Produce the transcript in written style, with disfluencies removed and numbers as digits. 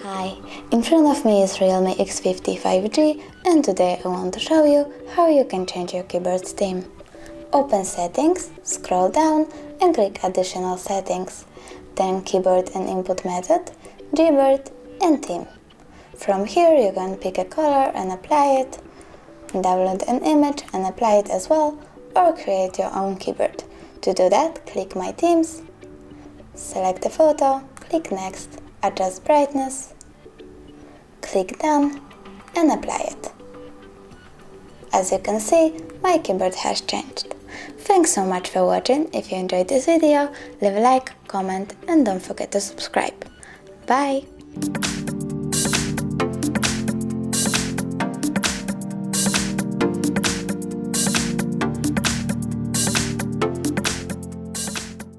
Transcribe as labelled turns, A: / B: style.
A: Hi, in front of me is Realme X50 5G, and today I want to show you how you can change your keyboard's theme. Open Settings, scroll down and click Additional Settings, then Keyboard and Input Method, Gboard and Theme. From here you can pick a color and apply it, download an image and apply it as well, or create your own keyboard. To do that, click My Themes, select a photo, click Next, adjust brightness, click Done and apply it. As you can see, my keyboard has changed. Thanks so much for watching. If you enjoyed this video, leave a like, comment and don't forget to subscribe. Bye!